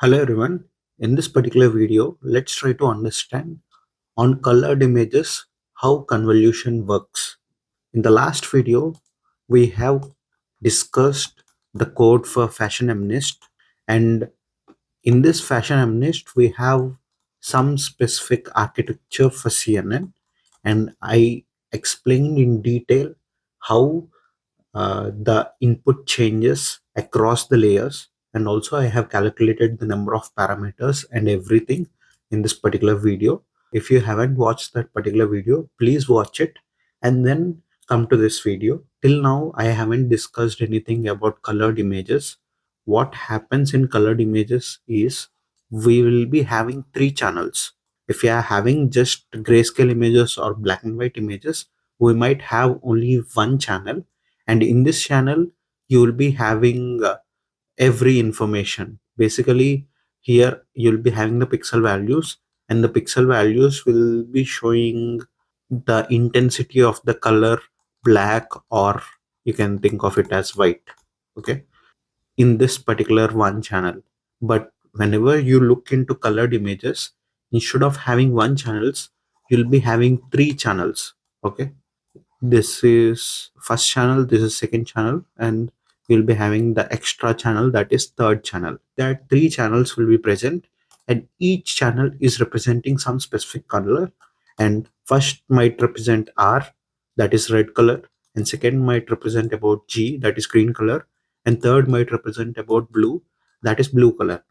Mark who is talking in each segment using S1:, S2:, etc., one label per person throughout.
S1: Hello everyone. In this particular video, let's try to understand on colored images how convolution works. In the last video, we have discussed the code for Fashion Amnist, and in this Fashion Amnist, we have some specific architecture for CNN, and I explained in detail how the input changes across the layers, and also I have calculated the number of parameters and everything in this particular video. If you haven't watched that particular video, please watch it and then come to this video. Till now I haven't discussed anything about colored images. What happens in colored images is we will be having three channels. If you are having just grayscale images or black and white images, we might have only one channel, and in this channel you will be having every information. Basically, here you'll be having the pixel values, and the pixel values will be showing the intensity of the color black, or you can think of it as white, okay, in this particular one channel. But whenever you look into colored images, instead of having one channels, you'll be having three channels, okay. This is first channel, this is second channel, and you'll be having the extra channel, that is third channel. That three channels will be present, and each channel is representing some specific color. And first might represent R, that is red color, and second might represent about G, that is green color, and third might represent about blue, that is blue color.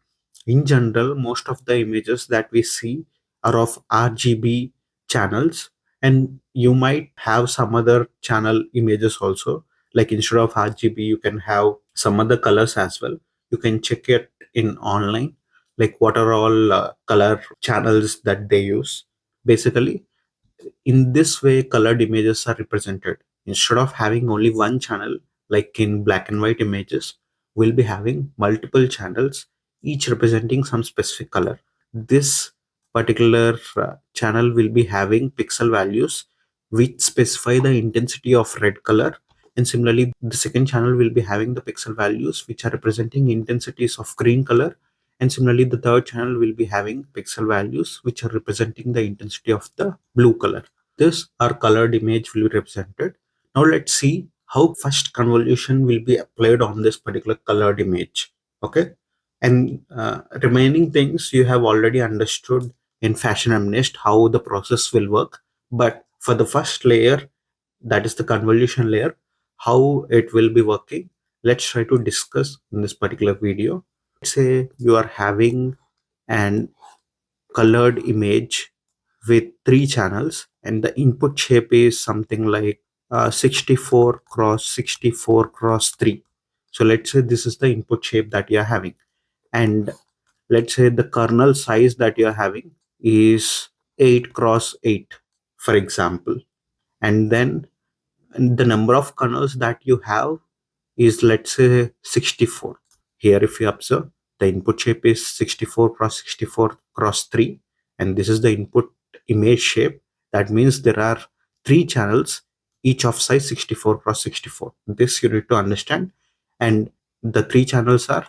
S1: In general, most of the images that we see are of RGB channels, and you might have some other channel images also. Like instead of RGB, you can have some other colors as well. You can check it in online, like what are all color channels that they use. Basically, in this way, colored images are represented. Instead of having only one channel, like in black and white images, we'll be having multiple channels, each representing some specific color. This particular channel will be having pixel values which specify the intensity of red color. And similarly, the second channel will be having the pixel values which are representing intensities of green color. And similarly, the third channel will be having pixel values which are representing the intensity of the blue color. This our colored image will be represented. Now let's see how first convolution will be applied on this particular colored image. Okay. And remaining things you have already understood in Fashion Amnest how the process will work. But for the first layer, that is the convolution layer, how it will be working, let's try to discuss in this particular video. Say you are having an colored image with three channels, and the input shape is something like 64 cross 64 cross 3. So let's say this is the input shape that you are having, and let's say the kernel size that you are having is 8 cross 8, for example. And then the number of kernels that you have is, let's say, 64. Here if you observe, the input shape is 64 cross 64 cross 3, and this is the input image shape. That means there are three channels, each of size 64 cross 64. This you need to understand. And the three channels are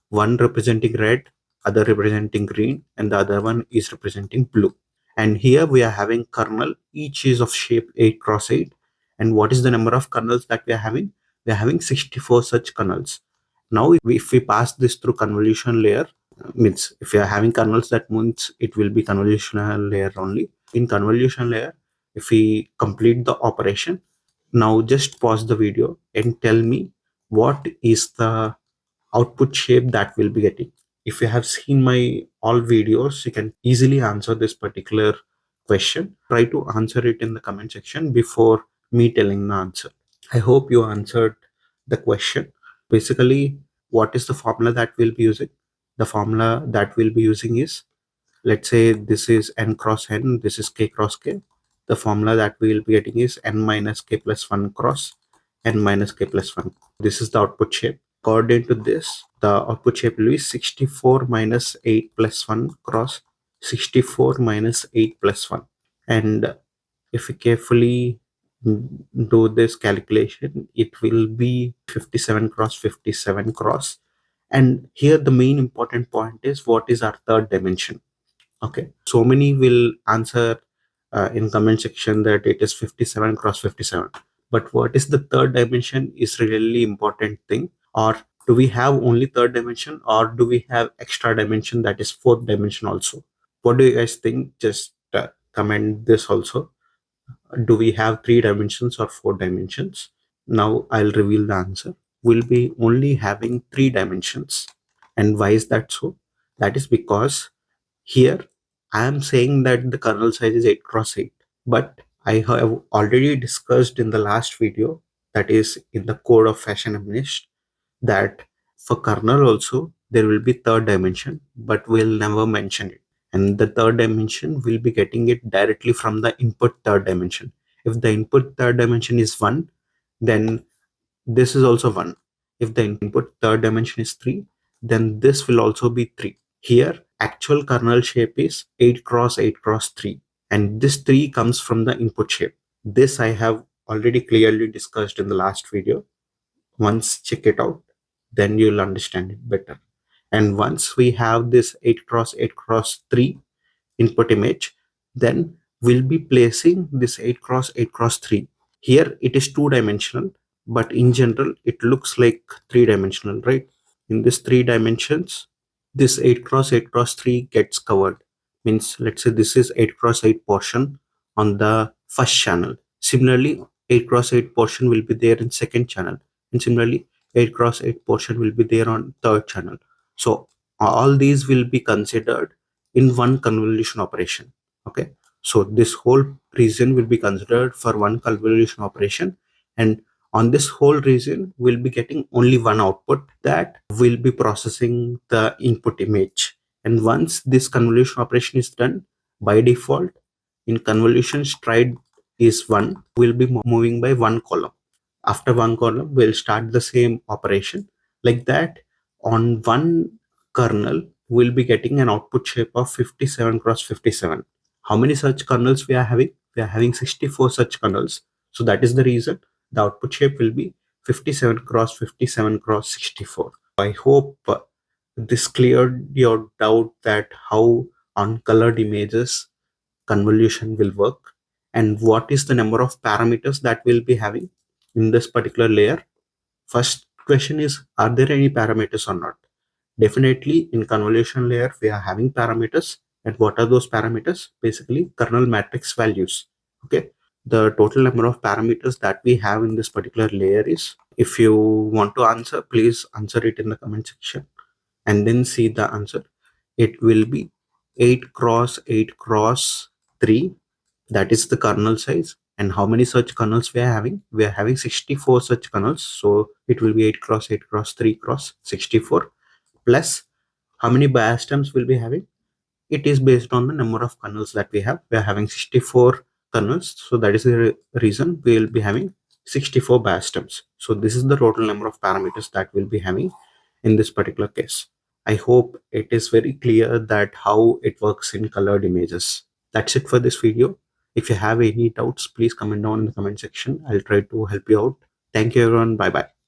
S1: one representing red, other representing green, and the other one is representing blue. And here we are having kernel, each is of shape 8 cross 8. And what is the number of kernels that we are having? We are having 64 such kernels. Now if we pass this through convolution layer, means if you are having kernels, that means it will be convolutional layer only. In convolution layer, if we complete the operation, now just pause the video and tell me what is the output shape that we'll be getting. If you have seen my all videos, you can easily answer this particular question. Try to answer it in the comment section before me telling the answer. I hope you answered the question. Basically, what is the formula that we'll be using? The formula that we'll be using is, let's say this is n cross n, this is k cross k. The formula that we'll be getting is n minus k plus 1 cross n minus k plus 1. This is the output shape. According to this, the output shape will be 64 minus 8 plus 1 cross 64 minus 8 plus 1. And if we carefully do this calculation, it will be 57 cross 57 cross, And here the main important point is, what is our third dimension? Okay, so many will answer in comment section that it is 57 cross 57, but what is the third dimension is really important thing. Or do we have only third dimension, or do we have extra dimension, that is fourth dimension also? What do you guys think? Just comment this also. Do we have three dimensions or four dimensions? Now I'll reveal the answer. We'll be only having three dimensions. And why is that so? That is because here I am saying that the kernel size is 8 cross 8, but I have already discussed in the last video, that is in the code of fashion feminist, that for kernel also there will be third dimension, but we'll never mention it. And the third dimension will be getting it directly from the input third dimension. If the input third dimension is 1, then this is also 1. If the input third dimension is 3, then this will also be 3. Here actual kernel shape is 8 cross 8 cross 3, and this 3 comes from the input shape. This I have already clearly discussed in the last video. Once check it out, then you'll understand it better. And once we have this 8 cross 8 cross 3 input image, then we'll be placing this 8 cross 8 cross 3. Here it is two dimensional, but in general it looks like three dimensional, right? In this three dimensions, this 8 cross 8 cross 3 gets covered. Means, let's say this is 8 cross 8 portion on the first channel. Similarly, 8 cross 8 portion will be there in second channel, and similarly 8 cross 8 portion will be there on third channel. So all these will be considered in one convolution operation. Okay, so this whole region will be considered for one convolution operation, and on this whole region we'll be getting only one output that will be processing the input image. And once this convolution operation is done, by default in convolution stride is 1, we'll be moving by one column. After one column we'll start the same operation. Like that, on one kernel we'll be getting an output shape of 57 cross 57. How many such kernels we are having? We are having 64 such kernels. So that is the reason the output shape will be 57 cross 57 cross 64. I hope this cleared your doubt that how uncolored images convolution will work, and what is the number of parameters that we'll be having in this particular layer. First question is, are there any parameters or not? Definitely in convolution layer we are having parameters. And what are those parameters? Basically kernel matrix values. Okay, the total number of parameters that we have in this particular layer is, if you want to answer, please answer it in the comment section and then see the answer. It will be 8 cross 8 cross 3, that is the kernel size. And how many such kernels we are having? We are having 64 such kernels, so it will be 8 cross 8 cross 3 cross 64, plus how many bias terms will be having? It is based on the number of kernels that we have. We are having 64 kernels, so that is the reason we will be having 64 bias terms. So this is the total number of parameters that we'll be having in this particular case. I hope it is very clear that how it works in colored images. That's it for this video. If you have any doubts, please comment down in the comment section. I'll try to help you out. Thank you everyone. Bye bye.